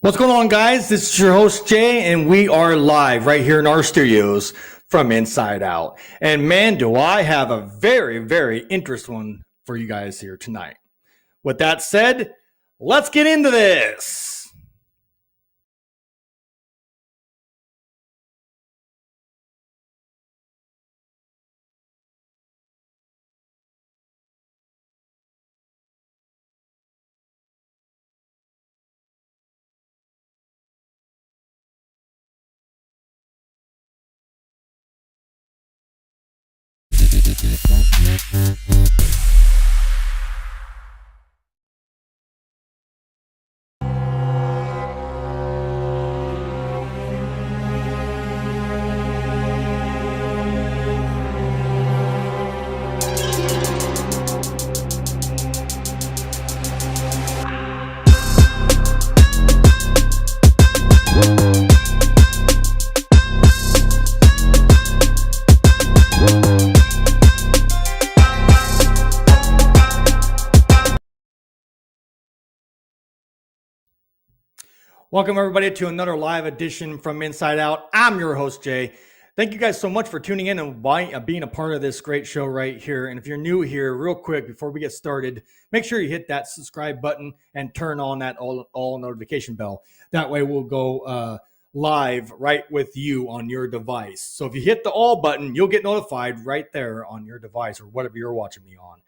What's going on, guys? This is your host, Jay, and we are live right here in our studios from Inside Out. And man, do I have a very, very interesting one for you guys here tonight. With that said, let's get into this. Welcome, everybody, to another live edition from Inside Out. I'm your host, Jay. Thank you guys so much for tuning in and being a part of this great show right here. And if you're new here, real quick, before we get started, make sure you hit that subscribe button and turn on that all notification bell. That way we'll go live right with you on your device. So if you hit the all button, you'll get notified right there on your device or whatever you're watching me on.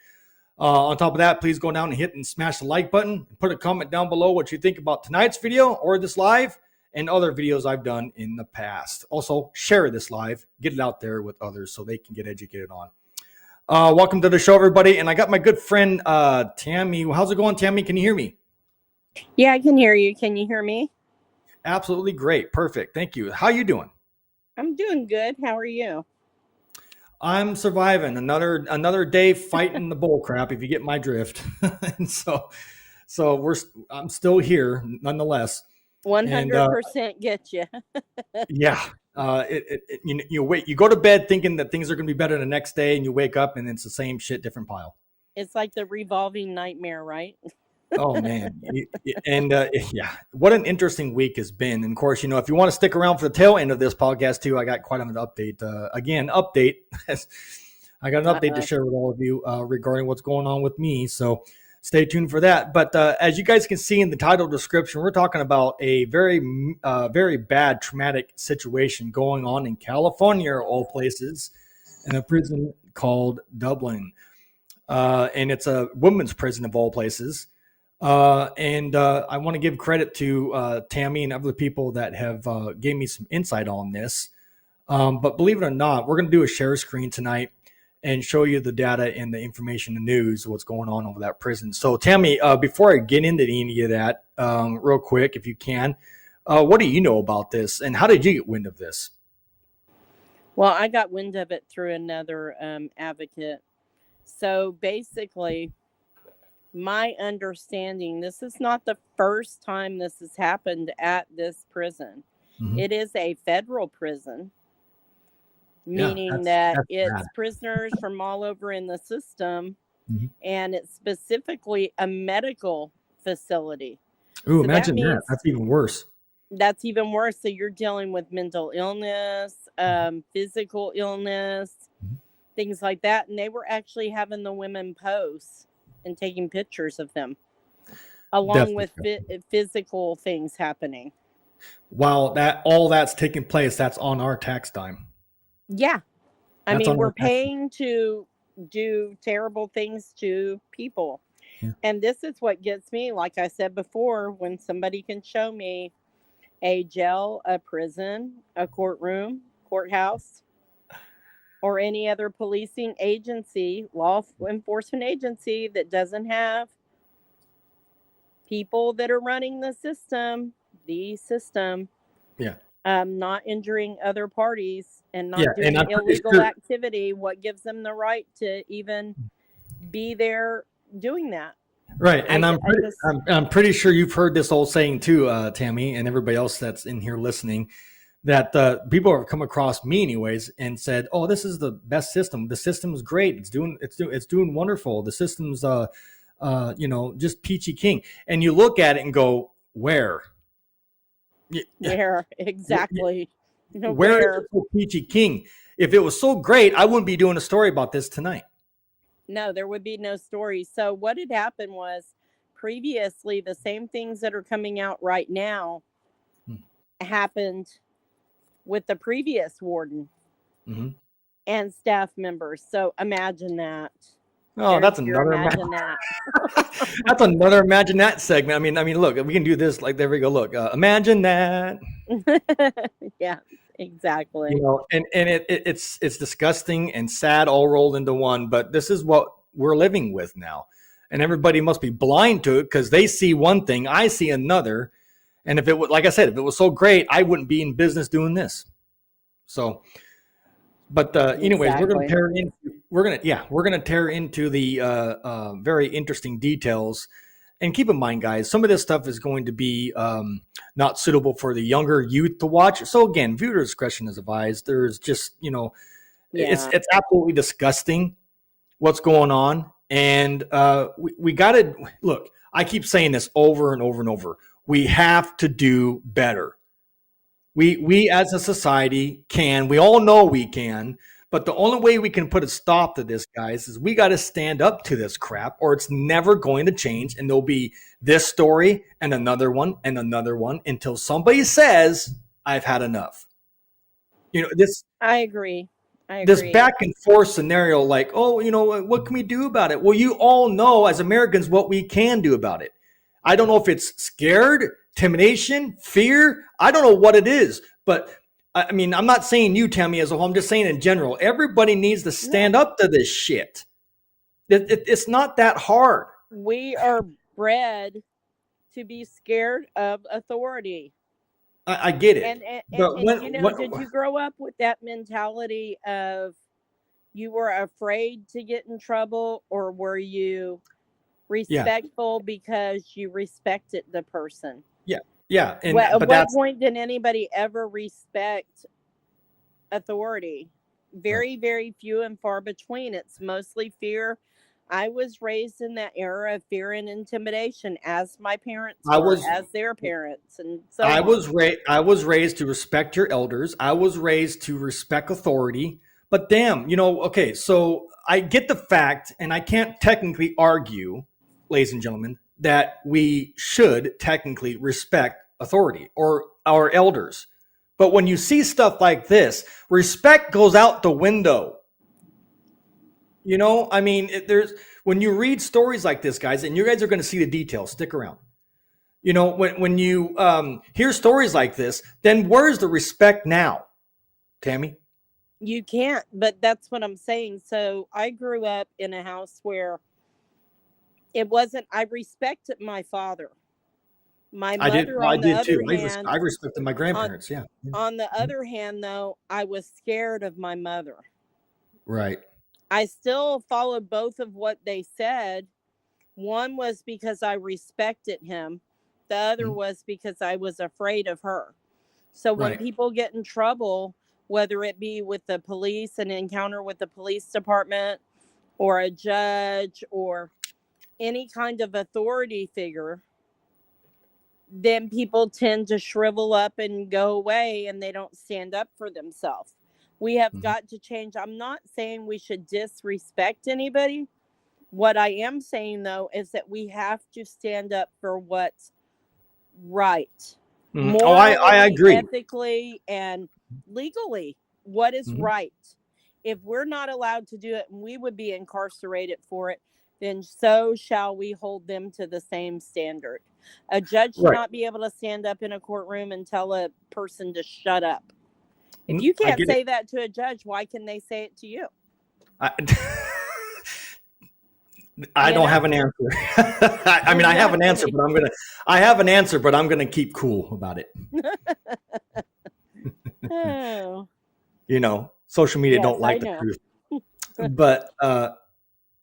On top of that, please go down and hit and smash the like button. Put a comment down below what you think about tonight's video or this live and other videos I've done in the past. Also, share this live. Get it out there with others so they can get educated on. Welcome to the show, everybody. And I got my good friend, Tammy. How's it going, Tammy? Can you hear me? Yeah, I can hear you. Can you hear me? Absolutely great. Perfect. Thank you. How you doing? I'm doing good. How are you? I'm surviving another day fighting the bull crap, if you get my drift. And so I'm still here nonetheless. 100% get you. Yeah. You go to bed thinking that things are going to be better the next day, and you wake up and it's the same shit, different pile. It's like the revolving nightmare, right? Oh man. And yeah, what an interesting week has been. And of course, if you want to stick around for the tail end of this podcast too, I got quite an update. I got an update to share with all of you regarding what's going on with me. So stay tuned for that. But as you guys can see in the title description, we're talking about a very, very bad traumatic situation going on in California, of all places, in a prison called DUBLIN. And it's a women's prison of all places. And I want to give credit to Tammy and other people that have gave me some insight on this. But believe it or not, we're going to do a share screen tonight and show you the data and the information, the news, what's going on over that prison. So Tammy, before I get into any of that, real quick, if you can, what do you know about this and how did you get wind of this? Well, I got wind of it through another advocate. So basically, my understanding, this is not the first time this has happened at this prison. Mm-hmm. It is a federal prison, meaning that it's bad. Prisoners from all over in the system, mm-hmm. and it's specifically a medical facility. Ooh, so imagine that. That's even worse. That's even worse. So you're dealing with mental illness, physical illness, mm-hmm. things like that. And they were actually having the women pose and taking pictures of them along with physical things happening. While all that's taking place, that's on our tax dime. Yeah. I mean, we're paying to do terrible things to people. Yeah. And this is what gets me, like I said before, when somebody can show me a jail, a prison, a courtroom, courthouse, or any other policing agency, law enforcement agency that doesn't have people that are running the system, not injuring other parties and not doing illegal activity, what gives them the right to even be there doing that? Right. And I'm pretty sure you've heard this old saying too, Tammy, and everybody else that's in here listening, that people have come across me anyways and said, "Oh, this is the best system. The system's great. It's doing wonderful. The system's just peachy king." And you look at it and go, "Where? Where exactly? Where is the so peachy king? If it was so great, I wouldn't be doing a story about this tonight. No, there would be no story. So what had happened was previously the same things that are coming out right now happened with the previous warden and staff members. So imagine that. Oh, that's another that's another imagine that segment. I mean, look, we can do this. Like, there we go. Look, imagine that. Yeah, exactly. You know, and it's disgusting and sad all rolled into one. But this is what we're living with now, and everybody must be blind to it because they see one thing, I see another. And if it was, like I said, if it was so great, I wouldn't be in business doing this. So, but anyways, Exactly. we're gonna tear into the very interesting details. And keep in mind, guys, some of this stuff is going to be not suitable for the younger youth to watch. So again, viewer discretion is advised. There's just, it's absolutely disgusting what's going on. And we got to look. I keep saying this over and over and over. We have to do better. We as a society can. We all know we can. But the only way we can put a stop to this, guys, is we got to stand up to this crap, or it's never going to change. And there'll be this story and another one until somebody says, I've had enough. This. I agree. This back and forth scenario, like, oh, what can we do about it? Well, you all know as Americans what we can do about it. I don't know if it's scared, intimidation, fear. I don't know what it is, but I mean, I'm not saying you, Tammy, as a whole. I'm just saying in general, everybody needs to stand up to this shit. It's not that hard. We are bred to be scared of authority. I get it. And did you grow up with that mentality of you were afraid to get in trouble, or were you respectful because you respected the person? Yeah. And at what point did anybody ever respect authority? Very, very few and far between. It's mostly fear. I was raised in that era of fear and intimidation, as my parents were, as their parents, and so I was raised to respect your elders. I was raised to respect authority. But damn, okay. So I get the fact, and I can't technically argue, ladies and gentlemen, that we should technically respect authority or our elders. But when you see stuff like this, respect goes out the window. I mean, when you read stories like this, guys, and you guys are going to see the details, stick around. When you hear stories like this, then where's the respect now, Tammy? You can't, but that's what I'm saying. So I grew up in a house where I respected my father. My mother, I did too. I respected my grandparents. Yeah. On the other hand, though, I was scared of my mother. Right. I still followed both of what they said. One was because I respected him. The other was because I was afraid of her. So when people get in trouble, whether it be with the police, an encounter with the police department, or a judge, or any kind of authority figure, then people tend to shrivel up and go away, and they don't stand up for themselves. We have got to change. I'm not saying we should disrespect anybody. What I am saying, though, is that we have to stand up for what's right. Morally, I agree. Ethically and legally, what is right. If we're not allowed to do it and we would be incarcerated for it, then so shall we hold them to the same standard. A judge should not be able to stand up in a courtroom and tell a person to shut up. If you can't say that to a judge, why can they say it to you? I don't have an answer. I mean, I have an answer, but I'm gonna keep cool about it. Oh. Social media don't like the truth.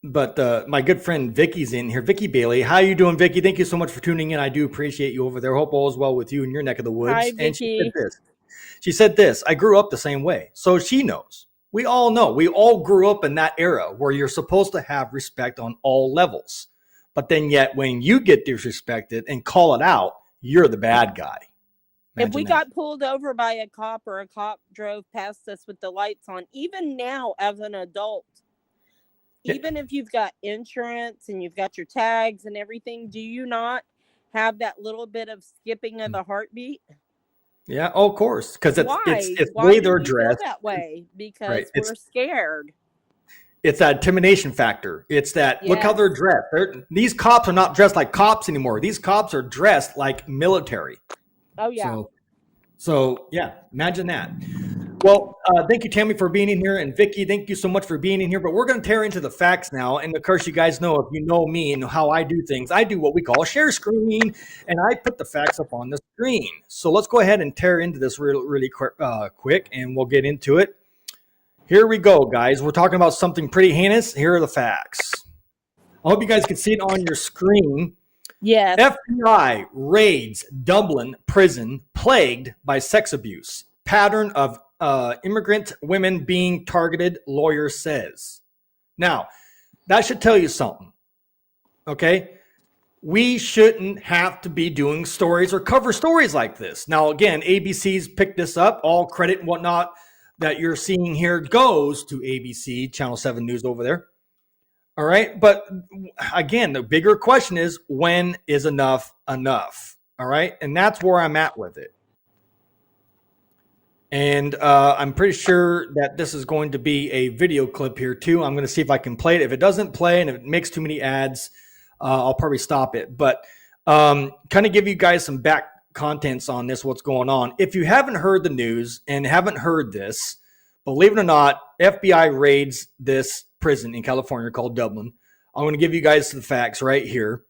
But my good friend Vicky's in here. Vicky Bailey, how you doing, Vicky? Thank you so much for tuning in. I do appreciate you over there. Hope all is well with you in your neck of the woods. Hi, Vicky. And she said this. I grew up the same way, so she knows. We all know. We all grew up in that era where you're supposed to have respect on all levels. But then yet when you get disrespected and call it out, you're the bad guy. If we that. got pulled over by a cop or a cop drove past us with the lights on, even now as an adult, even if you've got insurance and you've got your tags and everything, do you not have that little bit of skipping of the heartbeat? Yeah, oh, of course, because it's the Why way do they're we feel dressed. that way? Because Right. we're scared. It's that intimidation factor. It's that look how Yes. they're dressed. These cops are not dressed like cops anymore. These cops are dressed like military. Oh yeah. So yeah, imagine that. Well, thank you, Tammy, for being in here, and Vicky, thank you so much for being in here. But we're going to tear into the facts now, and of course, you guys know, if you know me and how I do things, I do what we call a share screen, and I put the facts up on the screen. So let's go ahead and tear into this really quick, and we'll get into it. Here we go, guys. We're talking about something pretty heinous. Here are the facts. I hope you guys can see it on your screen. Yes. FBI raids Dublin prison plagued by sex abuse. Pattern of immigrant women being targeted, lawyer says. Now, that should tell you something. Okay? We shouldn't have to be doing stories or cover stories like this. Now, again, ABC's picked this up. All credit and whatnot that you're seeing here goes to ABC, Channel 7 News over there. All right. But again, the bigger question is, when is enough enough? All right. And that's where I'm at with it. And I'm pretty sure that this is going to be a video clip here too. I'm going to see if I can play it. If it doesn't play and if it makes too many ads, I'll probably stop it. But kind of give you guys some back contents on this, what's going on. If you haven't heard the news and haven't heard this, believe it or not, FBI raids this prison in California called Dublin. I'm going to give you guys the facts right here.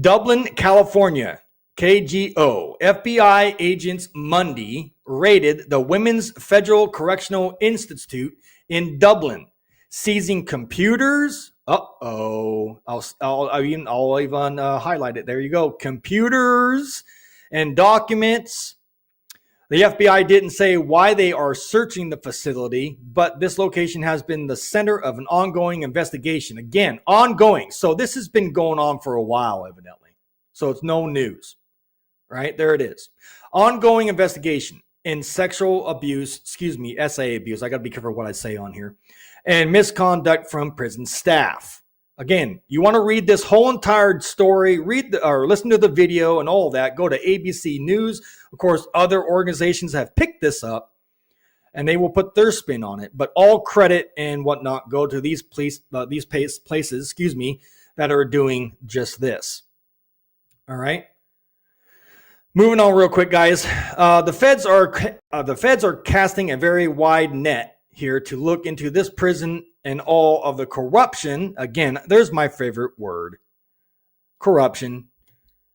Dublin, California, KGO. FBI agents Monday raided the Women's Federal Correctional Institute in Dublin, seizing computers. I'll even highlight it. There you go. Computers and documents. The FBI didn't say why they are searching the facility, but this location has been the center of an ongoing investigation. Again, ongoing. So this has been going on for a while, evidently. So it's no news, right? There it is. Ongoing investigation in sexual abuse, SA abuse. I got to be careful what I say on here. And misconduct from prison staff. Again, you want to read this whole entire story, or listen to the video and all that, go to ABC News. Of course, other organizations have picked this up and they will put their spin on it. But all credit and whatnot go to these places, that are doing just this. All right. Moving on real quick, guys. The feds are casting a very wide net here to look into this prison and all of the corruption. Again, there's my favorite word. Corruption.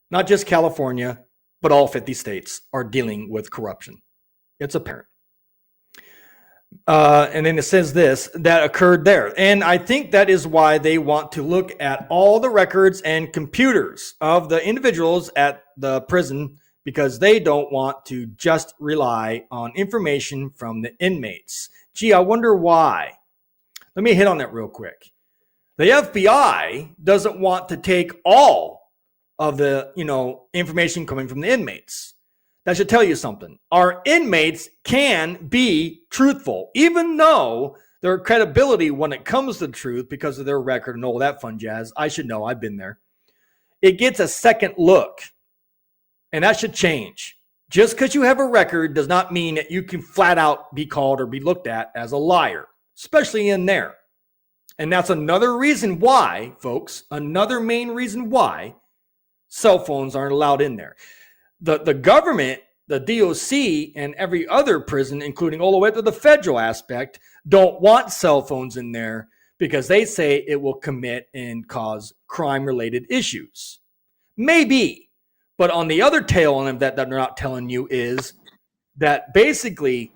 Not just California, but all 50 states are dealing with corruption. It's apparent. And then it says this, that occurred there. And I think that is why they want to look at all the records and computers of the individuals at the prison, because they don't want to just rely on information from the inmates. Gee, I wonder why. Let me hit on that real quick. The FBI doesn't want to take all of the, information coming from the inmates. That should tell you something. Our inmates can be truthful, even though their credibility when it comes to the truth, because of their record and all that fun jazz, I should know, I've been there. It gets a second look, and that should change. Just because you have a record does not mean that you can flat out be called or be looked at as a liar, especially in there. And that's another reason why, folks, another main reason why cell phones aren't allowed in there. The government, the DOC, and every other prison, including all the way up to the federal aspect, don't want cell phones in there because they say it will commit and cause crime-related issues. Maybe. But on the other tail on them that they're not telling you is that basically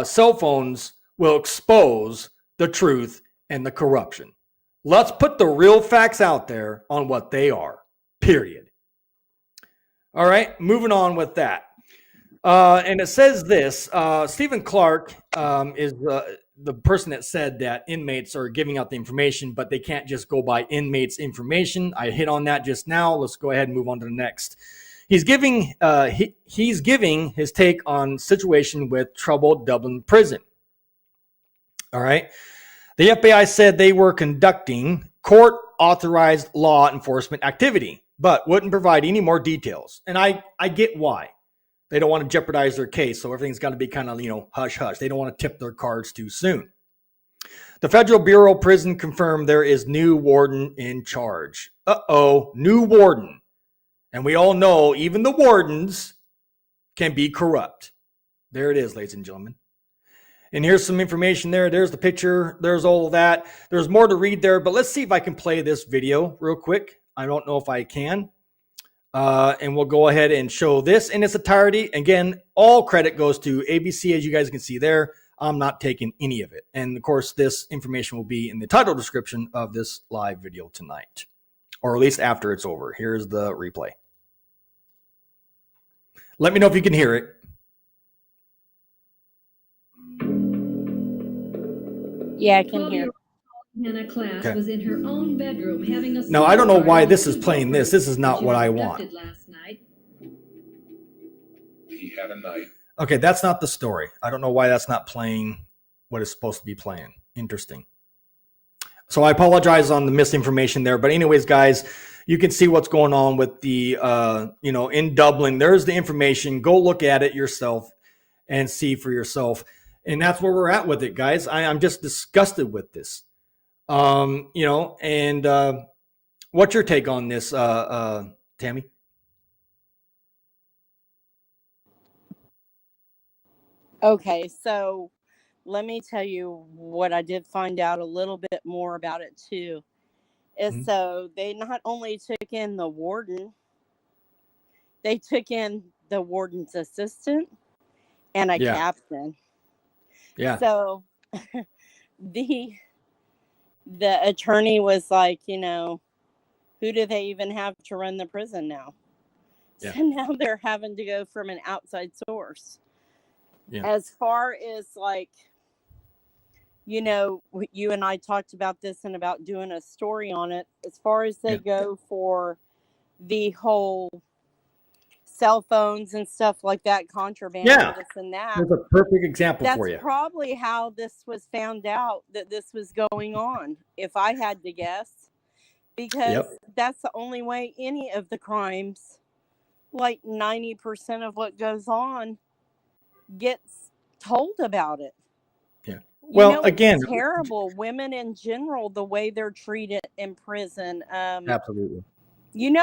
cell phones will expose the truth and the corruption. Let's put the real facts out there on what they are, period. All right, moving on with that. And it says this, Stephen Clark is the person that said that inmates are giving out the information, but they can't just go by inmates' information. I hit on that just now. Let's go ahead and move on to the next. He's giving he's giving his take on situation with troubled Dublin prison. All right. The FBI said they were conducting court-authorized law enforcement activity, but wouldn't provide any more details. And I get why. They don't want to jeopardize their case, so everything's got to be kind of, hush-hush. They don't want to tip their cards too soon. The Federal Bureau of Prison confirmed there is new warden in charge. New warden. And we all know even the wardens can be corrupt. There it is, ladies and gentlemen. And here's some information there. There's the picture. There's all of that. There's more to read there, but let's see if I can play this video real quick. I don't know if I can. And we'll go ahead and show this in its entirety. Again, all credit goes to ABC, as you guys can see there. I'm not taking any of it. And of course, this information will be in the title description of this live video tonight, or at least after it's over. Here's the replay. Let me know if you can hear it. Yeah, I can hear. Hannah class was in her own bedroom having a now, I don't know why this is playing this. This is not what I want. Last night. He had a night. Okay, that's not the story. I don't know why that's not playing what it's supposed to be playing. Interesting. So I apologize on the misinformation there. But anyways, guys, you can see what's going on with the, in Dublin. There's the information. Go look at it yourself and see for yourself. And that's where we're at with it, guys. I'm just disgusted with this. What's your take on this, Tammy? Okay, so let me tell you what I did find out a little bit more about it too. Is so they not only took in the warden, they took in the warden's assistant and a captain. Yeah. So the attorney was like, who do they even have to run the prison now? Yeah. So now they're having to go from an outside source. Yeah. As far as you and I talked about this and about doing a story on it. As far as they go for the whole cell phones and stuff like that, contraband, this and that. That's a perfect example for you. That's probably how this was found out that this was going on, if I had to guess. Because that's the only way any of the crimes, like 90% of what goes on, gets told about it. Yeah. Well, again, it's terrible. Women in general, the way they're treated in prison. Absolutely.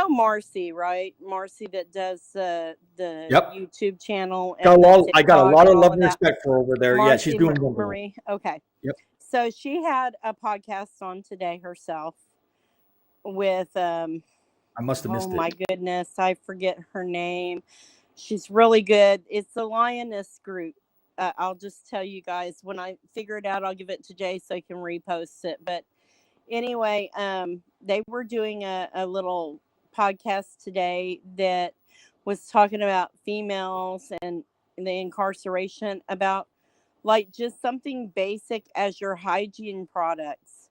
Marcy, right? Marcy that does the YouTube channel. I got a lot of love and respect for her over there. Marcy, she's doing Marie. Okay. Yep. So she had a podcast on today herself with I must have missed it. Oh my goodness, I forget her name. She's really good. It's the Lioness Group. I'll just tell you guys when I figure it out. I'll give it to Jay so he can repost it. But anyway, they were doing a little podcast today that was talking about females and the incarceration, about just something basic as your hygiene products.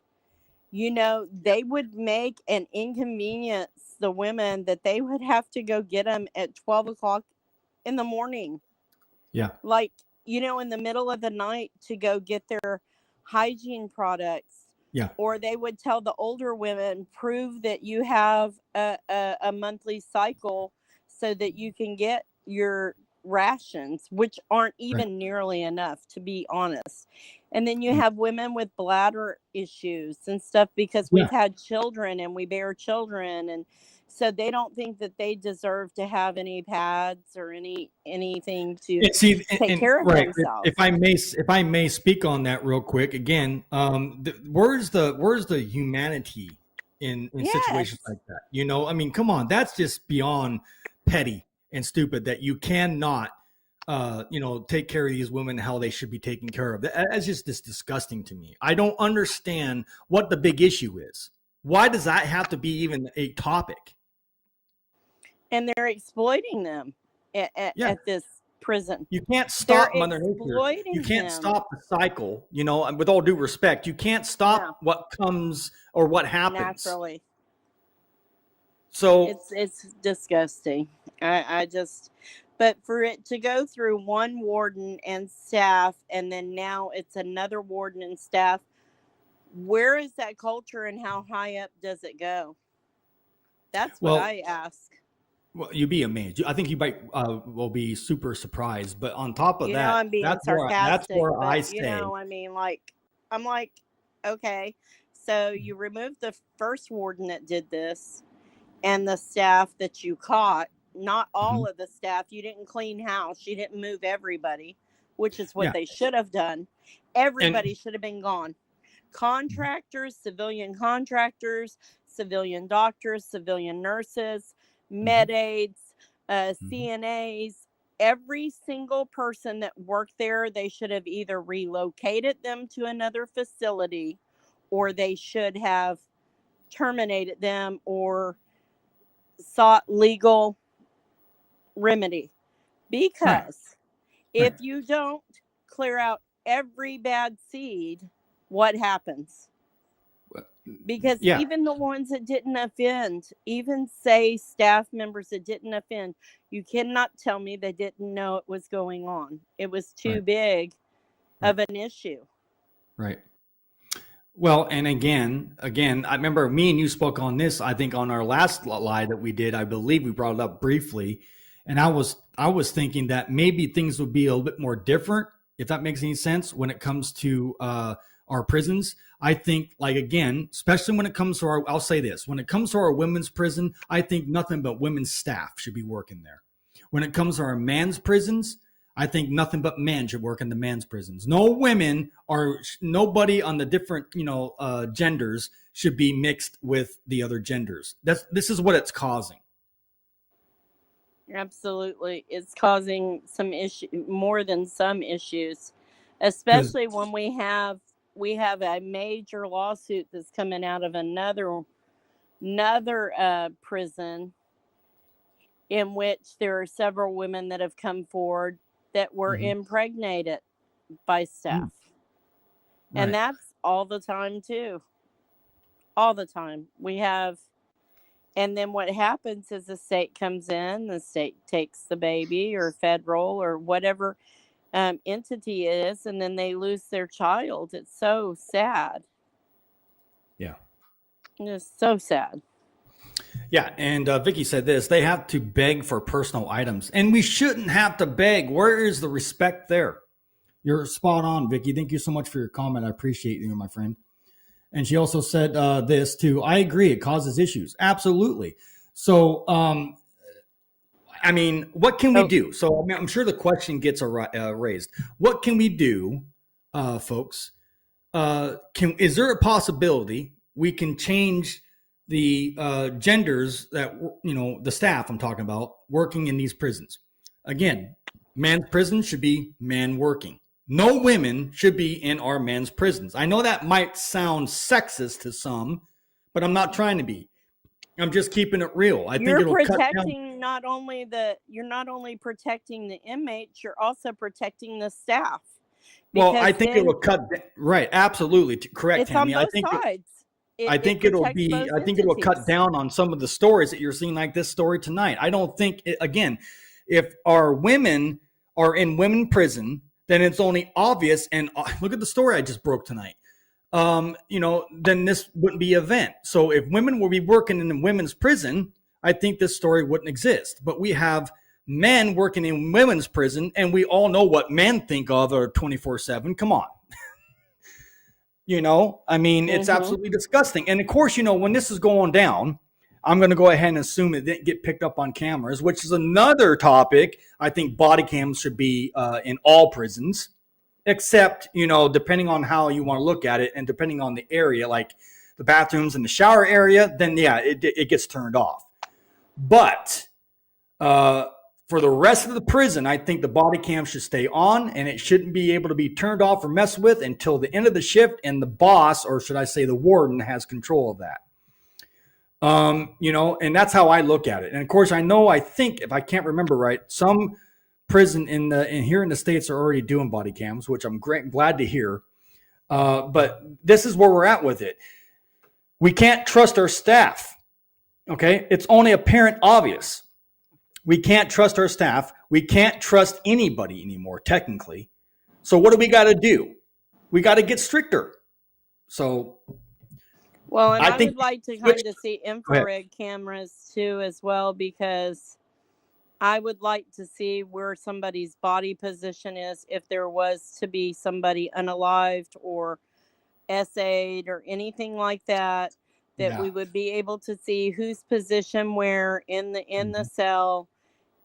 They would make an inconvenience the women that they would have to go get them at 12 o'clock in the morning. Yeah. In the middle of the night to go get their hygiene products. Yeah. Or they would tell the older women, prove that you have a monthly cycle so that you can get your rations, which aren't even nearly enough, to be honest. And then you have women with bladder issues and stuff because we've had children and we bear children. And so they don't think that they deserve to have any pads or anything to take care of themselves. If I may speak on that real quick again, where's the humanity in situations like that? Come on, that's just beyond petty and stupid that you cannot take care of these women how they should be taken care of. That's just disgusting to me. I don't understand what the big issue is. Why does that have to be even a topic? And they're exploiting them at this prison. You can't stop Mother Nature. You can't stop the cycle, and with all due respect, you can't stop what comes or what happens. Naturally. So it's disgusting. I just, but for it to go through one warden and staff, and then now it's another warden and staff, where is that culture and how high up does it go? That's what I ask. Well, you'd be amazed. I think you might will be super surprised. But on top of You know, that, I'm being that's sarcastic, where but I you know, say, I mean, like, I'm like, okay, so you removed the first warden that did this and the staff that you caught, not all Mhm. of the staff. You didn't clean house. You didn't move everybody, which is what Yeah, they should have done. and Everybody should have been gone. Contractors, civilian doctors, civilian nurses, Mhm. med aides, Mhm. CNAs, every single person that worked there, they should have either relocated them to another facility or they should have terminated them or sought legal remedy. Right, Because if right. you don't clear out every bad seed, what happens? Well, Because yeah, even the ones that didn't offend, even say staff members that didn't offend, you cannot tell me they didn't know it was going on. It was too right, big right, of an issue. right. Well, and again, I remember me and you spoke on this. I think on our last live that we did, I believe we brought it up briefly, and I was thinking that maybe things would be a little bit more different, if that makes any sense, when it comes to our prisons. I think, like again, especially when it comes to our, I'll say this: when it comes to our women's prison, I think nothing but women's staff should be working there. When it comes to our men's prisons, I think nothing but men should work in the men's prisons. No women or nobody on the different, genders should be mixed with the other genders. This is what it's causing. Absolutely. It's causing some issue more than some issues, Because especially when we have a major lawsuit that's coming out of another prison in which there are several women that have come forward that were impregnated by staff. And right, that's all the time too. All the time. And then what happens is the state comes in, the state takes the baby or federal or whatever entity it is, and then they lose their child. It's so sad. yeah, It's so sad. yeah. And Vicky said this: they have to beg for personal items, and we shouldn't have to beg. Where is the respect there? You're spot on, Vicky. Thank you so much for your comment. I appreciate you, my friend. And she also said this too. I agree. It causes issues. Absolutely. So, I mean, what can we Oh, do? So, I mean, I'm sure the question gets raised. What can we do, folks? Is there a possibility we can change the genders that the staff I'm talking about working in these prisons? Again, man's prison should be man working. No women should be in our men's prisons. I know that might sound sexist to some, but I'm not trying to be. I'm just keeping it real. I think you're it'll cut down. protecting you're not only protecting the inmates, you're also protecting the staff. Well, I Because think it then will cut. Right, absolutely correct, it's on Tammy. both sides. It protects both I think it'll cut entities. down on some of the stories that you're seeing, like this story tonight. I don't think again, if our women are in women prison, then it's only obvious. And look at the story I just broke tonight. Then this wouldn't be an event. So if women will be working in the women's prison, I think this story wouldn't exist. But we have men working in women's prison, and we all know what men think of are 24/7. Come on. I mean, it's Mm-hmm. absolutely disgusting. And of course, when this is going down, I'm going to go ahead and assume it didn't get picked up on cameras, which is another topic. I think body cams should be in all prisons, except, depending on how you want to look at it and depending on the area, like the bathrooms and the shower area, then yeah, it gets turned off. But for the rest of the prison, I think the body cam should stay on and it shouldn't be able to be turned off or messed with until the end of the shift and the boss, or should I say the warden, has control of that. And that's how I look at it. And of course, I think if I can't remember right, some prison in here in the States are already doing body cams, which I'm glad to hear. But this is where we're at with it. We can't trust our staff. Okay. It's only apparent obvious. We can't trust our staff. We can't trust anybody anymore, technically. So what do we got to do? We got to get stricter. So Well, and I think would like to kind of see infrared cameras too as well, because I would like to see where somebody's body position is if there was to be somebody unalived or essayed or anything like that, that we would be able to see whose position where in the cell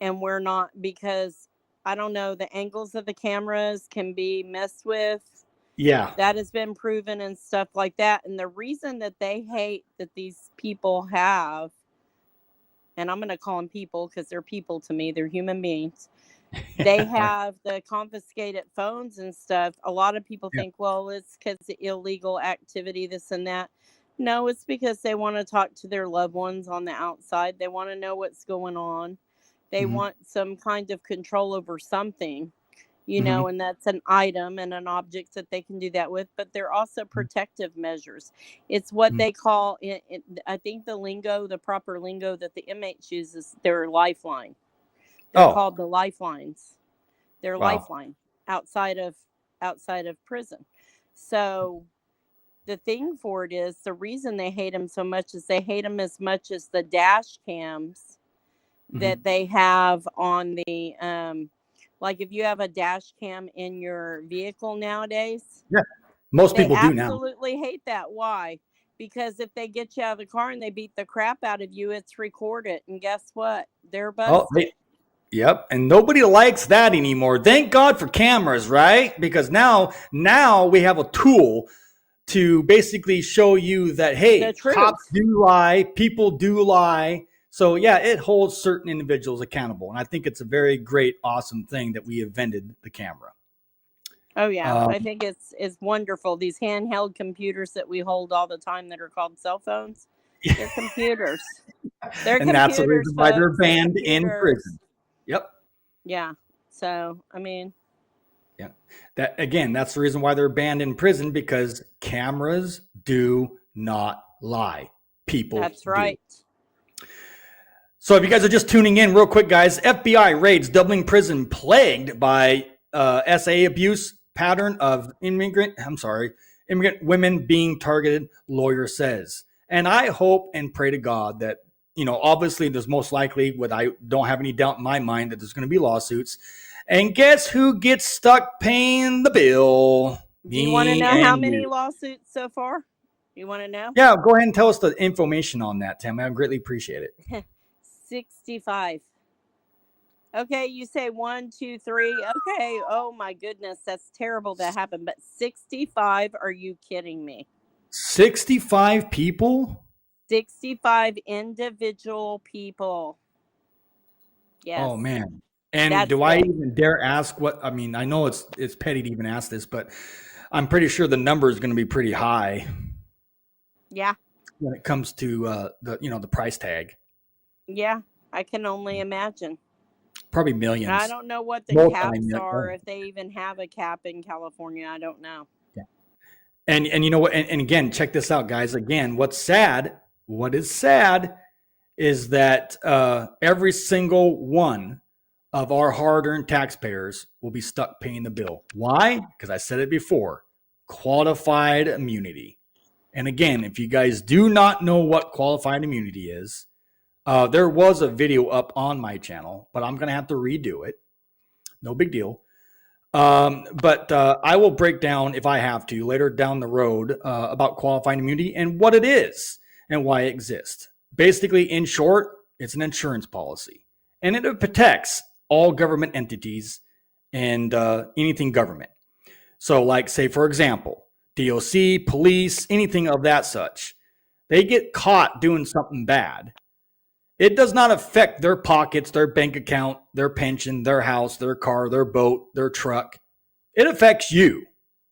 and where not, because I don't know, the angles of the cameras can be messed with. Yeah. That has been proven and stuff like that. And the reason that they hate that these people have, and I'm going to call them people because they're people to me, they're human beings. They have the confiscated phones and stuff. A lot of people think, well, it's because of illegal activity, this and that. No, it's because they want to talk to their loved ones on the outside. They want to know what's going on. They want some kind of control over something, you know, and that's an item and an object that they can do that with. But they're also protective measures. It's what they call, I think the proper lingo that the inmates use is their lifeline. They're called the lifelines. They're lifeline outside of prison. So the thing for it is, the reason they hate them so much is they hate them as much as the dash cams that they have on the like if you have a dash cam in your vehicle nowadays. Yeah. Most people do now. They absolutely hate that. Why? Because if they get you out of the car and they beat the crap out of you, it's recorded. And guess what? They're busted. Yep. And nobody likes that anymore. Thank God for cameras, right? Because now we have a tool to basically show you that, hey, cops do lie, people do lie. So yeah, it holds certain individuals accountable. And I think it's a very great, awesome thing that we invented the camera. Oh yeah. I think it's wonderful. These handheld computers that we hold all the time that are called cell phones, they're computers. They're and that's the reason why they're banned in prison. Yep. Yeah. So, I mean. Yeah. That's the reason why they're banned in prison, because cameras do not lie. People That's right. Do. So if you guys are just tuning in real quick, guys, FBI raids Dublin prison plagued by SA abuse pattern of immigrant women being targeted, lawyer says. And I hope and pray to God that, you know, obviously there's most likely, I don't have any doubt in my mind that there's going to be lawsuits. And guess who gets stuck paying the bill? Do you want to know how many lawsuits so far? You want to know? Yeah, go ahead and tell us the information on that, Tim. I greatly appreciate it. 65. Okay, you say 1, 2, 3. Okay, oh my goodness, that's terrible that happened. But 65, are you kidding me? 65 people? 65 individual people. Yes. Oh man. And do I even dare ask what, I mean, I know it's petty to even ask this, but I'm pretty sure the number is going to be pretty high. Yeah. When it comes to the price tag. Yeah, I can only imagine. Probably millions. And I don't know what the caps are, if they even have a cap in California. I don't know. Yeah. And you know what? And again, check this out, guys. Again, what is sad is that every single one of our hard-earned taxpayers will be stuck paying the bill. Why? Because I said it before, qualified immunity. And again, if you guys do not know what qualified immunity is, there was a video up on my channel, but I'm going to have to redo it. No big deal. But I will break down, if I have to, later down the road about qualified immunity and what it is and why it exists. Basically, in short, it's an insurance policy. And it protects all government entities and anything government. So like, say, for example, DOC, police, anything of that such. They get caught doing something bad. It does not affect their pockets, their bank account, their pension, their house, their car, their boat, their truck. It affects you,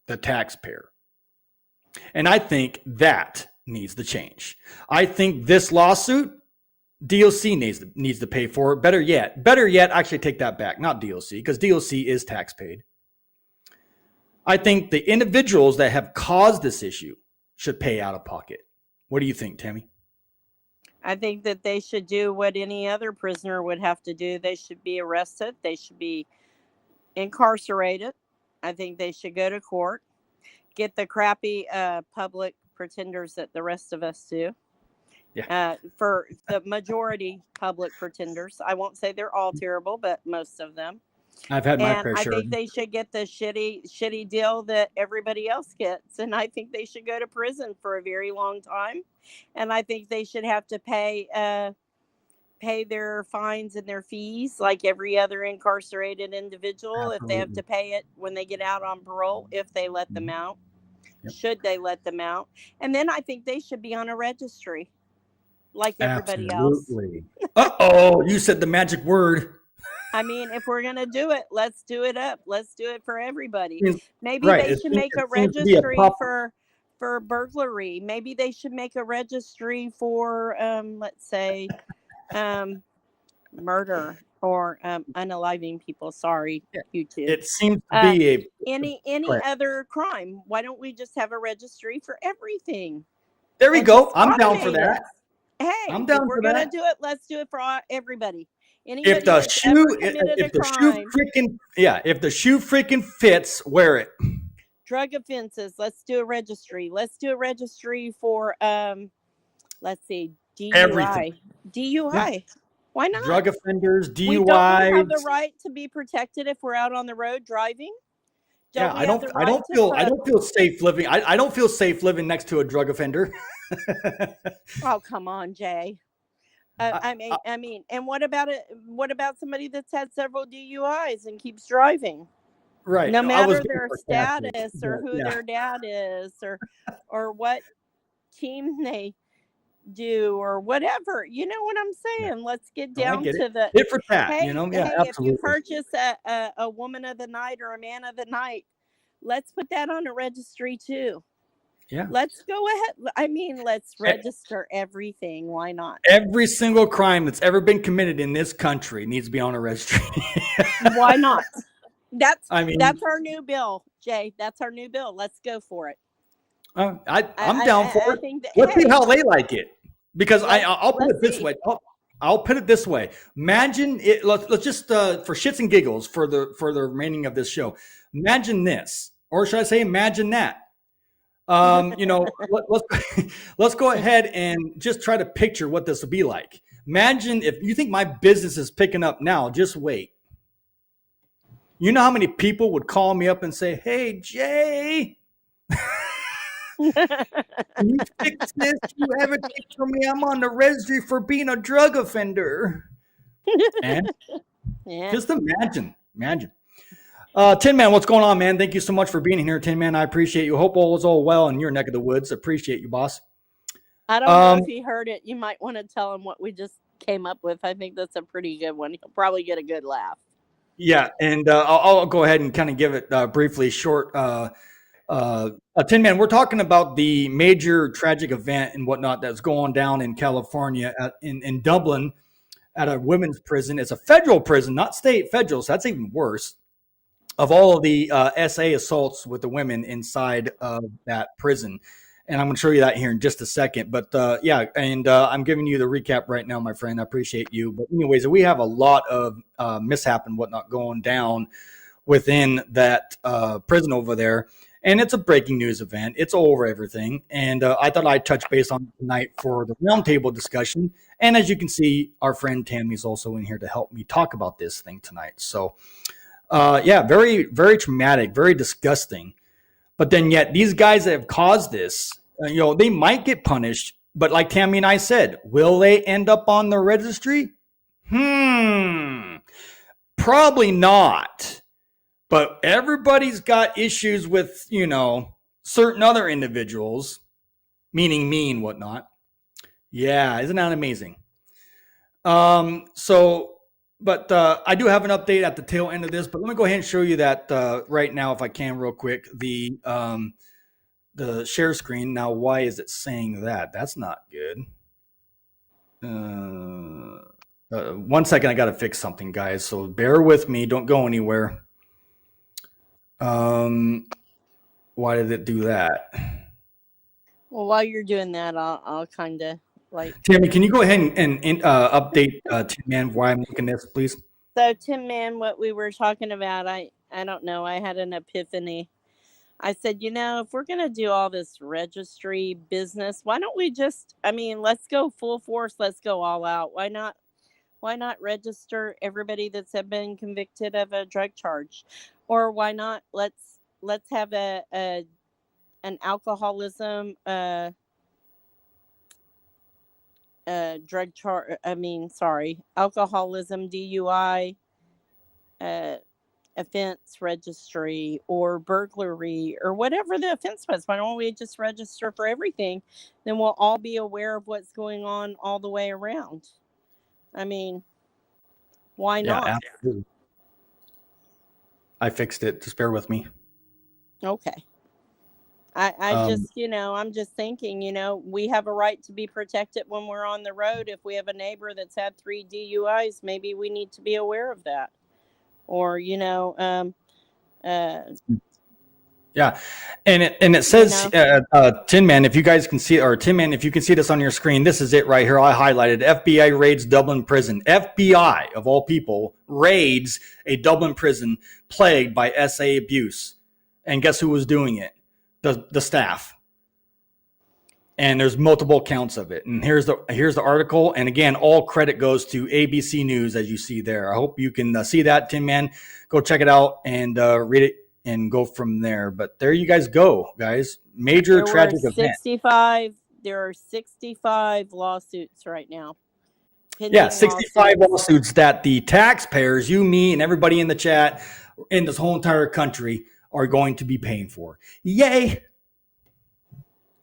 the taxpayer. And I think that needs to change. I think this lawsuit, DOC needs to pay for it. Better yet, actually take that back. Not DOC, because DOC is tax paid. I think the individuals that have caused this issue should pay out of pocket. What do you think, Tammy? I think that they should do what any other prisoner would have to do. They should be arrested. They should be incarcerated. I think they should go to court, get the crappy public pretenders that the rest of us do. Yeah. For the majority public pretenders. I won't say they're all terrible, but most of them. I've had my And fair I share. think they should get the shitty deal that everybody else gets. And I think they should go to prison for a very long time. And I think they should have to pay their fines and their fees like every other incarcerated individual. If they have to pay it when they get out on parole, if they let them out. Yep. Should they let them out? And then I think they should be on a registry like everybody else. Uh-oh, you said the magic word. I mean, if we're going to do it, let's do it up. Let's do it for everybody. Maybe right. they should make a registry for burglary. Maybe they should make a registry for, let's say, murder or unaliving people. Sorry, YouTube. It seems to be any other crime. Why don't we just have a registry for everything? There we go. I'm down for that. Hey, I'm down if we're going to do it, let's do it for everybody. Anybody if the shoe freaking fits, wear it. Drug offenses, let's do a registry. Let's do a registry for let's see, DUI. Everything. DUI. Yeah. Why not? Drug offenders, DUI. We don't have the right to be protected if we're out on the road driving. I don't feel safe living. I don't feel safe living next to a drug offender. Oh, come on, Jay. I mean, and what about it? What about somebody that's had several DUIs and keeps driving? Right. No matter their status or who their dad is or what team they do or whatever. You know what I'm saying? Let's get down to the hit for that. Hey, absolutely. If you purchase a woman of the night or a man of the night, let's put that on a registry too. Yeah. Let's go ahead. I mean, let's register everything. Why not? Every single crime that's ever been committed in this country needs to be on a registry. Why not? That's our new bill, Jay. That's our new bill. Let's go for it. I'm down for it. Let's see how they like it. Because I'll put it this way. I'll put it this way. Imagine it. Let's just for shits and giggles for the remaining of this show. Imagine this, or should I say, imagine that. Let's go ahead and just try to picture what this will be like. Imagine if you think my business is picking up now, just wait. You know how many people would call me up and say, "Hey, Jay, can you fix this? You advocate for me. I'm on the registry for being a drug offender." And just imagine. Tin Man, what's going on, man? Thank you so much for being here, Tin Man. I appreciate you. Hope all is all well in your neck of the woods. Appreciate you, boss. I don't know if he heard it. You might want to tell him what we just came up with. I think that's a pretty good one. He'll probably get a good laugh. Yeah, and I'll go ahead and kind of give it briefly short. Tin Man, we're talking about the major tragic event and whatnot that's going down in California in Dublin at a women's prison. It's a federal prison, not state, federal, so that's even worse. Of all of the SA assaults with the women inside of that prison. And I'm going to show you that here in just a second. But I'm giving you the recap right now, my friend. I appreciate you. But anyways, we have a lot of mishap and whatnot going down within that prison over there. And it's a breaking news event. It's all over everything. And I thought I'd touch base on it tonight for the roundtable discussion. And as you can see, our friend Tammy's also in here to help me talk about this thing tonight. So, very, very traumatic, very disgusting. But then yet these guys that have caused this, they might get punished. But like Tammy and I said, will they end up on the registry? Probably not. But everybody's got issues with, certain other individuals, meaning me and whatnot. Yeah, isn't that amazing? But I do have an update at the tail end of this, but let me go ahead and show you that right now, if I can, real quick. The share screen. Now, why is it saying that? That's not good. 1 second, I got to fix something, guys. So bear with me. Don't go anywhere. Why did it do that? Well, while you're doing that, I'll kind of Like, Tammy, can you go ahead and update Tin Man why I'm looking at this, please? so Tim Man, what we were talking about, I don't know. I had an epiphany. I said, if we're going to do all this registry business, why don't we just, let's go full force. Let's go all out. Why not? Why not register everybody that's have been convicted of a drug charge? Or why not let's have an alcoholism drug charge, alcoholism DUI offense registry, or burglary, or whatever the offense was. Why don't we just register for everything? Then we'll all be aware of what's going on all the way around. Why not? Yeah, absolutely. I fixed it. Just bear with me. Okay. I'm just thinking, we have a right to be protected when we're on the road. If we have a neighbor that's had 3 DUIs, maybe we need to be aware of that. Or, yeah. And it says, Tin Man, if you guys can see, or Tin Man, if you can see this on your screen, this is it right here. I highlighted FBI raids Dublin prison. FBI, of all people, raids a Dublin prison plagued by SA abuse. And guess who was doing it? The staff. And there's multiple counts of it. And here's the article. And again, all credit goes to ABC News, as you see there. I hope you can see that, Tin Man. Go check it out and read it and go from there. But there you guys go, guys. Major tragic event. There are 65 lawsuits right now. Yeah, 65 lawsuits that the taxpayers, you, me, and everybody in the chat in this whole entire country are going to be paying for. Yay!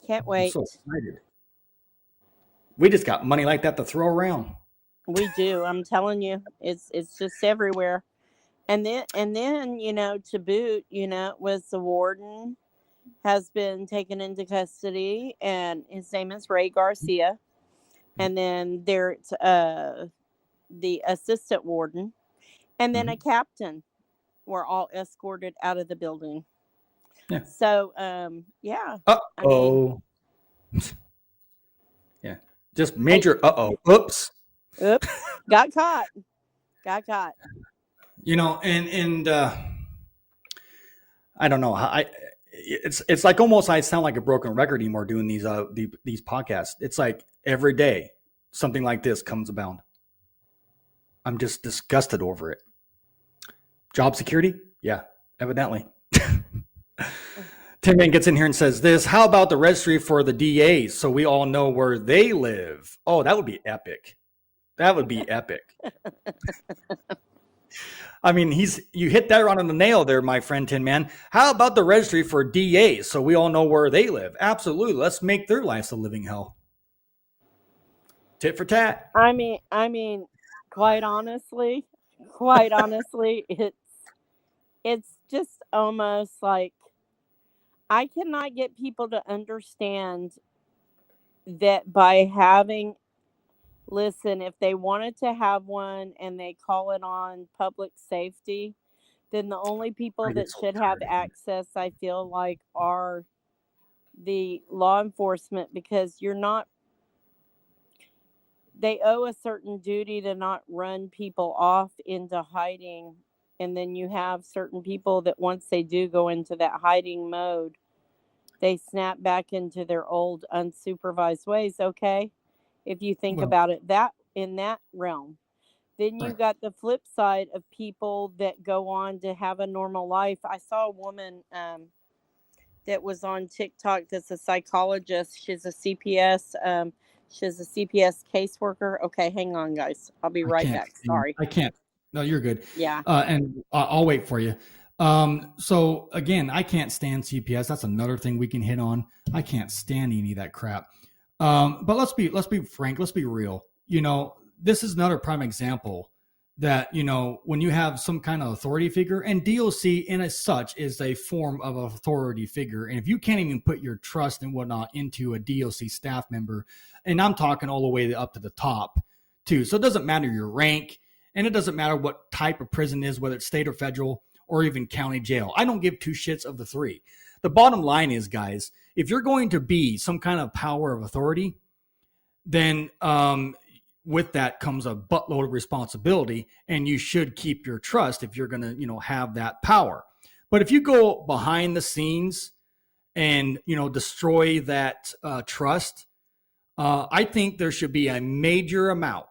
Can't wait. I'm so excited. We just got money like that to throw around. We do. I'm telling you, it's just everywhere. And then to boot, was the warden has been taken into custody, and his name is Ray Garcia. And then there's the assistant warden, and then a captain were all escorted out of the building. Yeah. So, yeah. Yeah. Just major Oops. Got caught. And I don't know. It's like almost I sound like a broken record anymore doing these podcasts. It's like every day something like this comes about. I'm just disgusted over it. Job security? Yeah, evidently. Tim Man gets in here and says this. How about the registry for the DAs so we all know where they live? Oh, that would be epic. I mean, you hit that right on the nail there, my friend Tin Man. How about the registry for DAs so we all know where they live? Absolutely. Let's make their lives a living hell. Tit for tat. I mean, quite honestly, it's just almost like I cannot get people to understand that by listen, if they wanted to have one and they call it on public safety, then the only people that should have access, I feel like, are the law enforcement, because they owe a certain duty to not run people off into hiding. And then you have certain people that once they do go into that hiding mode, they snap back into their old unsupervised ways. Okay. If you think about it in that realm, then you got the flip side of people that go on to have a normal life. I saw a woman that was on TikTok that's a psychologist. She's a CPS. She's a CPS caseworker. Okay, hang on, guys. I'll be right back. Sorry. I can't. No, you're good. Yeah. And I'll wait for you. So again, I can't stand CPS. That's another thing we can hit on. I can't stand any of that crap. But let's be frank. Let's be real. This is another prime example that, when you have some kind of authority figure, and DOC in as such is a form of authority figure. And if you can't even put your trust and whatnot into a DOC staff member, and I'm talking all the way up to the top too. So it doesn't matter your rank, and it doesn't matter what type of prison is, whether it's state or federal or even county jail. I don't give two shits of the three. The bottom line is, guys, if you're going to be some kind of power of authority, then with that comes a buttload of responsibility, and you should keep your trust if you're going to, have that power. But if you go behind the scenes and, destroy that trust, I think there should be a major amount.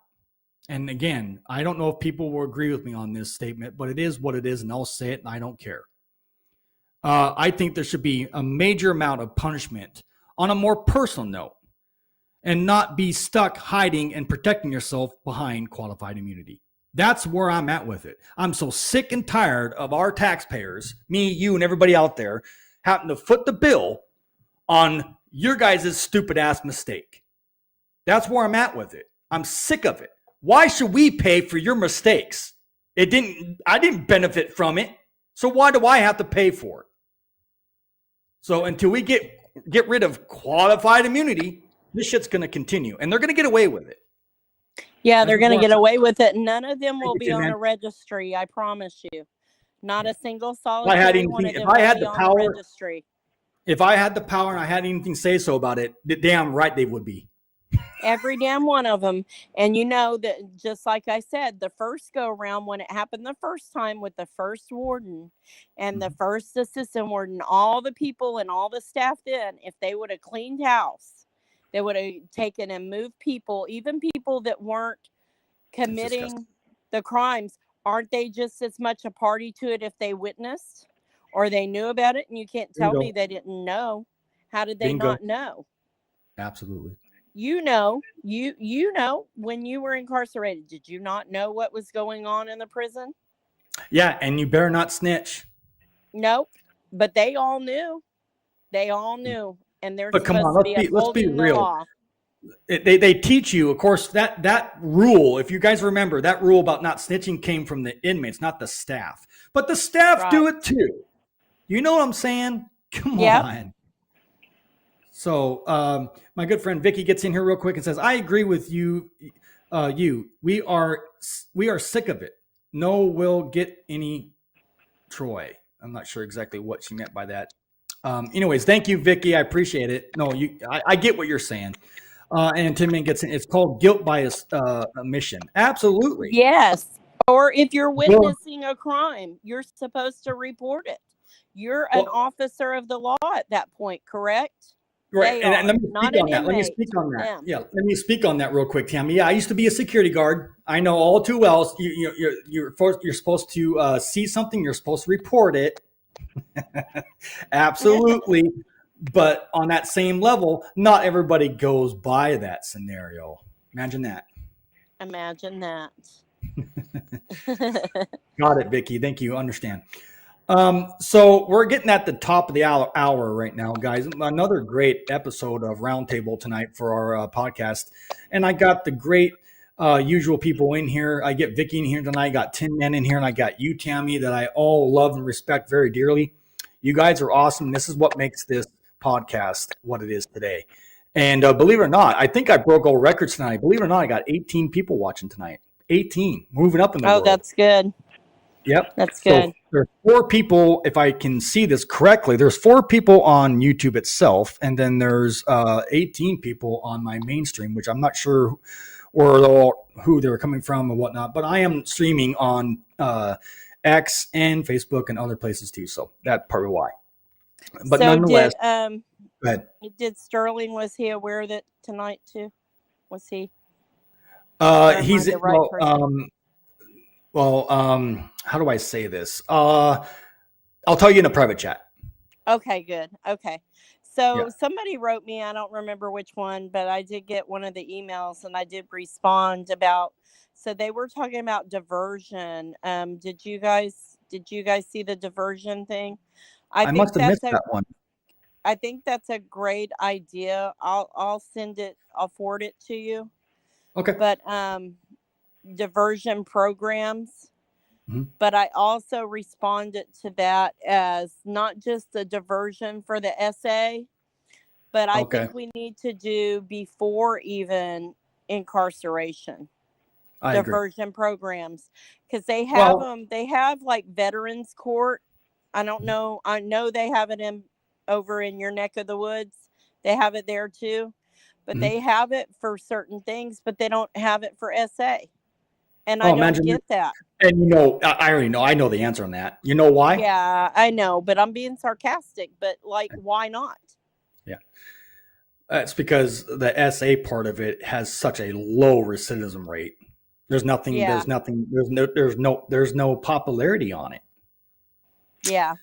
And again, I don't know if people will agree with me on this statement, but it is what it is, and I'll say it, and I don't care. I think there should be a major amount of punishment on a more personal note, and not be stuck hiding and protecting yourself behind qualified immunity. That's where I'm at with it. I'm so sick and tired of our taxpayers, me, you, and everybody out there, having to foot the bill on your guys' stupid ass mistake. That's where I'm at with it. I'm sick of it. Why should we pay for your mistakes? I didn't benefit from it. So why do I have to pay for it? So until we get rid of qualified immunity, this shit's going to continue, and they're going to get away with it. Yeah, they're going to get away with it. None of them will be on a registry. I promise you. Not a single solitary one of them will be on the registry. If I had the power and I had anything to say so about it, damn right they would be. Every damn one of them. And that, just like I said, the first go around, when it happened the first time with the first warden and the first assistant warden, all the people and all the staff then, if they would have cleaned house, they would have taken and moved people, even people that weren't committing the crimes. Aren't they just as much a party to it if they witnessed or they knew about it? And you can't tell me they didn't know. How did they not know? Absolutely. You know, when you were incarcerated, did you not know what was going on in the prison? Yeah, and you better not snitch. Nope, but they all knew. They all knew. And they're but come on, let's be real. They teach you, of course, that rule, if you guys remember, that rule about not snitching came from the inmates, not the staff. But the staff do it too. You know what I'm saying? Come on. So my good friend Vicky gets in here real quick and says, I agree with you. We are sick of it. No will get any Troy. I'm not sure exactly what she meant by that. Anyways, thank you, Vicky. I appreciate it. No, I get what you're saying. And Tim gets in. It's called guilt by omission. Absolutely. Yes. Or if you're witnessing a crime, you're supposed to report it. You're an officer of the law at that point, correct? Right. And let me speak on that. Yeah. Let me speak on that real quick, Tammy. Yeah, I used to be a security guard. I know all too well. You're supposed to see something. You're supposed to report it. Absolutely. But on that same level, not everybody goes by that scenario. Imagine that. Got it, Vicky. Thank you. Understand. So we're getting at the top of the hour right now, guys. Another great episode of Roundtable tonight for our podcast. And I got the great usual people in here. I get Vicky in here tonight. I got Tin Man in here, and I got you, Tammy, that I all love and respect very dearly. You guys are awesome. This is what makes this podcast what it is today. And believe it or not, I think I broke all records tonight. Believe it or not, I got 18 people watching tonight. 18, moving up in the world. Oh, that's good. Yep. That's good. So there's 4 people, if I can see this correctly, there's 4 people on YouTube itself, and then there's 18 people on my mainstream, which I'm not sure who they're coming from or whatnot, but I am streaming on X and Facebook and other places too, so that's probably why. But so nonetheless, go ahead. Did Sterling, was he aware of that tonight too? Was he? He's how do I say this? I'll tell you in a private chat. Okay, good. Okay. So somebody wrote me, I don't remember which one, but I did get one of the emails and I did respond about, so they were talking about diversion. Did you guys see the diversion thing? I must have missed that one. I think that's a great idea. I'll send it, I'll forward it to you. Okay. But diversion programs. Mm-hmm. But I also responded to that as not just a diversion for the essay, but I think we need to do before even incarceration. Diversion programs, because they have them. They have like veterans court. I don't know. I know they have it over in your neck of the woods. They have it there too. but Mhm. they have it for certain things, but they don't have it for SA. And Oh, I don't imagine get that. And you know, I already know. I know the answer on that. You know why? Yeah, I know, but I'm being sarcastic. But like, why not? Yeah, it's because the SA part of it has such a low recidivism rate. There's nothing. Yeah. There's nothing. There's no popularity on it. Yeah.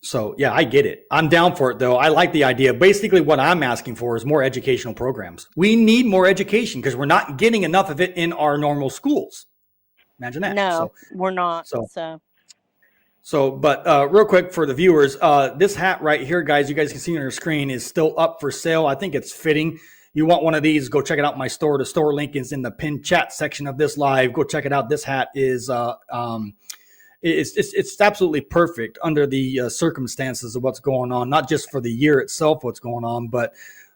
So yeah, I get it. I'm down for it though. I like the idea. Basically, what I'm asking for is more educational programs. We need more education because we're not getting enough of it in our normal schools. Imagine that. No, we're not. But real quick for the viewers, this hat right here, guys, you guys can see on your screen is still up for sale. I think it's fitting. You want one of these, go check it out in my store. The store link is in the pinned chat section of this live. Go check it out. This hat is it's absolutely perfect under the circumstances of what's going on, not just for the year itself, what's going on, but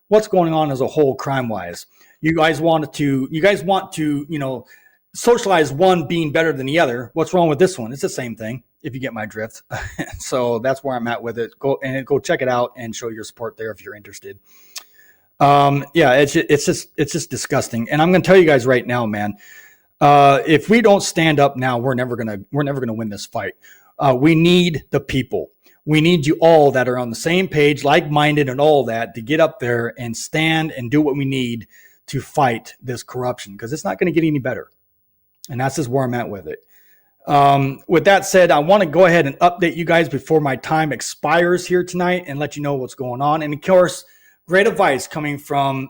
what's going on as a whole crime-wise. You guys want to, socialize one being better than the other. What's wrong with this one? It's the same thing, if you get my drift. So that's where I'm at with it. Go check it out and show your support there if you're interested. It's just disgusting. And I'm going to tell you guys right now, man, if we don't stand up now, we're never going to win this fight. We need the people. We need you all that are on the same page, like-minded and all that, to get up there and stand and do what we need to fight this corruption, because it's not going to get any better. And that's just where I'm at with it. With that said, I want to go ahead and update you guys before my time expires here tonight and let you know what's going on. And of course, great advice coming from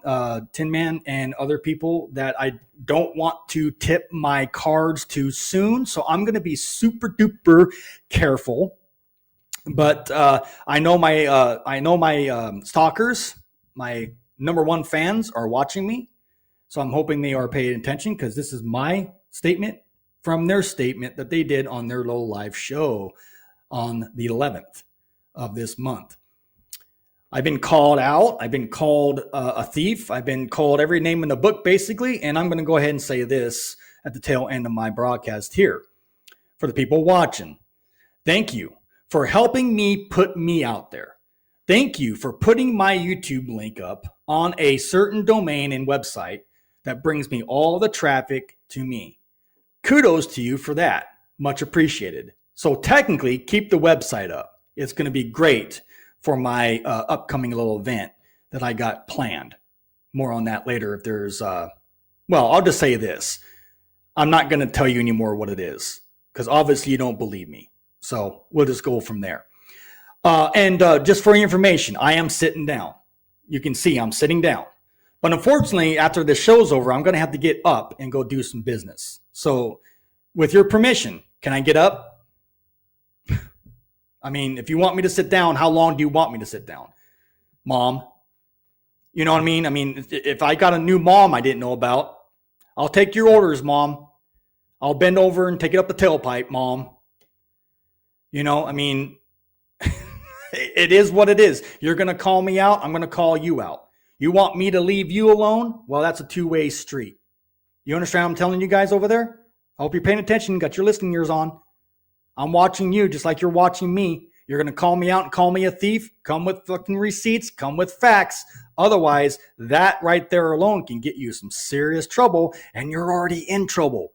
Tin Man and other people that I don't want to tip my cards too soon. So I'm going to be super duper careful. But I know my stalkers, my number one fans are watching me. So I'm hoping they are paying attention, because this is my statement from their statement that they did on their little live show on the 11th of this month. I've been called out. I've been called a thief. I've been called every name in the book, basically. And I'm going to go ahead and say this at the tail end of my broadcast here. For the people watching, thank you for helping me put me out there. Thank you for putting my YouTube link up on a certain domain and website that brings me all the traffic to me. Kudos to you for that. Much appreciated. So technically, keep the website up. It's going to be great for my upcoming little event that I got planned. More on that later if there's, I'll just say this. I'm not going to tell you anymore what it is, because obviously you don't believe me. So we'll just go from there. And just for your information, I am sitting down. You can see I'm sitting down. But unfortunately, after the show's over, I'm going to have to get up and go do some business. So with your permission, can I get up? I mean, if you want me to sit down, how long do you want me to sit down? Mom? You know what I mean? I mean, if I got a new mom I didn't know about, I'll take your orders, Mom. I'll bend over and take it up the tailpipe, Mom. You know, I mean, it is what it is. You're going to call me out. I'm going to call you out. You want me to leave you alone? Well, that's a two-way street. You understand what I'm telling you guys over there? I hope you're paying attention. Got your listening ears on. I'm watching you just like you're watching me. You're going to call me out and call me a thief? Come with fucking receipts. Come with facts. Otherwise, that right there alone can get you some serious trouble, and you're already in trouble.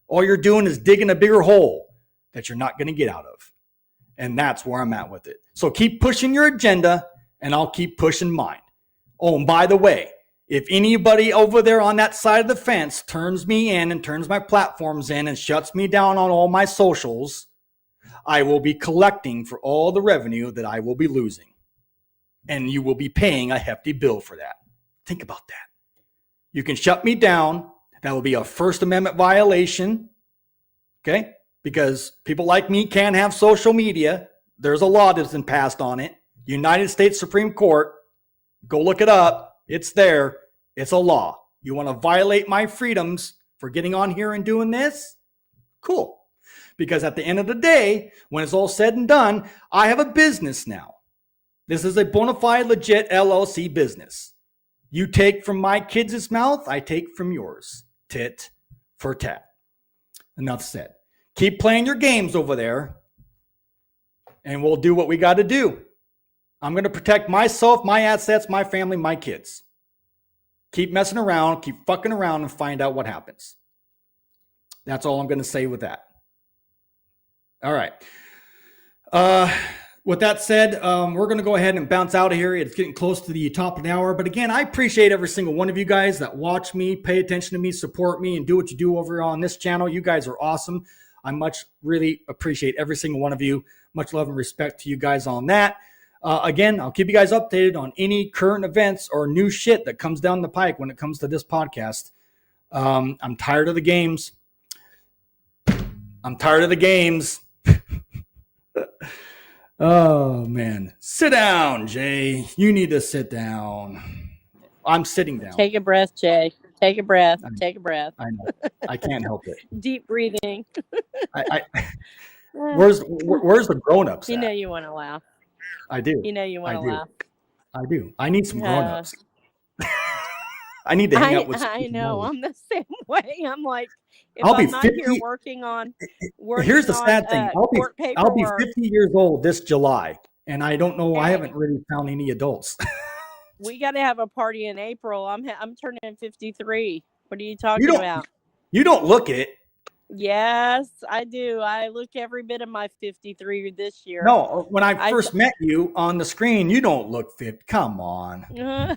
All you're doing is digging a bigger hole that you're not going to get out of. And that's where I'm at with it. So keep pushing your agenda, and I'll keep pushing mine. Oh, and by the way, if anybody over there on that side of the fence turns me in and turns my platforms in and shuts me down on all my socials, I will be collecting for all the revenue that I will be losing. And you will be paying a hefty bill for that. Think about that. You can shut me down. That will be a First Amendment violation. Okay? Because people like me can't have social media. There's a law that's been passed on it. United States Supreme Court. Go look it up. It's there. It's a law. You want to violate my freedoms for getting on here and doing this? Cool. Because at the end of the day, when it's all said and done, I have a business now. This is a bona fide, legit LLC business. You take from my kids' mouth, I take from yours. Tit for tat. Enough said. Keep playing your games over there, and we'll do what we got to do. I'm going to protect myself, my assets, my family, my kids. keep messing around, keep fucking around, and find out what happens. That's all I'm going to say with that. All right. With that said, we're going to go ahead and bounce out of here. It's getting close to the top of the hour. But again, I appreciate every single one of you guys that watch me, pay attention to me, support me, and do what you do over on this channel. You guys are awesome. I really appreciate every single one of you. Much love and respect to you guys on that. Again, I'll keep you guys updated on any current events or new shit that comes down the pike when it comes to this podcast. I'm tired of the games. Oh, man. Sit down, Jay. You need to sit down. I'm sitting down. Take a breath, Jay. Take a breath. Take a breath. I know. I can't help it. Deep breathing. Where's the grown-ups You at? know you want to laugh. I do. You know you want to laugh. I do. I need some grown-ups. I need to hang out with some I know. people. I'm the same way. I'm like, if I'll be I'm not 50 here working Here's the sad thing. I'll court be paperwork, 50 years old this July, and I don't know. I haven't really found any adults. we got to have a party in April. I'm turning 53. What are you talking about? You don't look it. Yes, I do. I look every bit of my 53 this year. No, when I first met you on the screen, you don't look fit. Come on.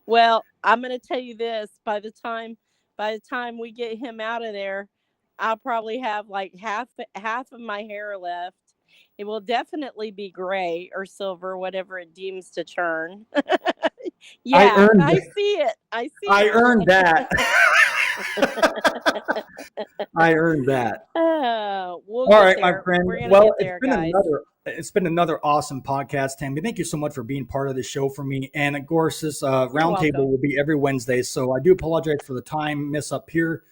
Well, I'm going to tell you this. By the time we get him out of there, I'll probably have like half of my hair left. It will definitely be gray or silver, whatever it deems to turn. Yeah, I see it. I earned that. I earned that. All right, my friend. Well, guys. It's been another awesome podcast, Tammy. Thank you so much for being part of the show for me. And of course, this roundtable will be every Wednesday. So I do apologize for the time miss up here.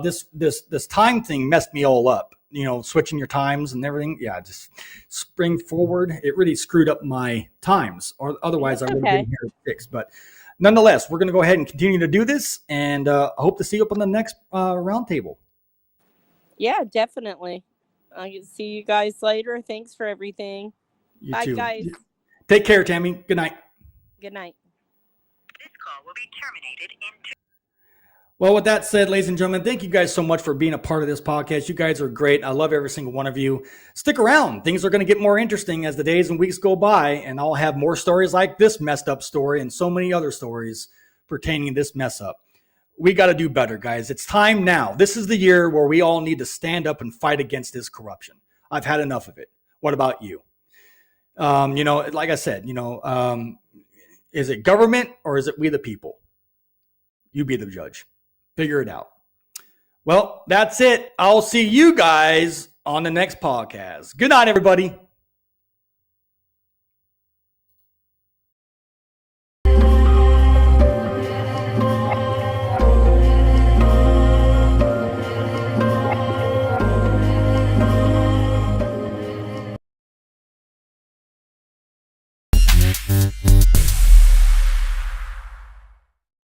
This time thing messed me all up. You know, switching your times and everything. Yeah, just spring forward. It really screwed up my times, or otherwise I would have been here at 6. But nonetheless, we're going to go ahead and continue to do this, and I hope to see you up on the next roundtable. Yeah, definitely. I can see you guys later. Thanks for everything. You Bye, too. guys. Take care, Tammy. Good night. Good night. This call will be terminated in 2. Well, with that said, ladies and gentlemen, thank you guys so much for being a part of this podcast. You guys are great. I love every single one of you. Stick around. Things are going to get more interesting as the days and weeks go by, and I'll have more stories like this messed up story and so many other stories pertaining to this mess up. We got to do better, guys. It's time now. This is the year where we all need to stand up and fight against this corruption. I've had enough of it. What about you? Like I said, is it government or is it we the people? You be the judge. Figure it out. Well, that's it. I'll see you guys on the next podcast. Good night, everybody.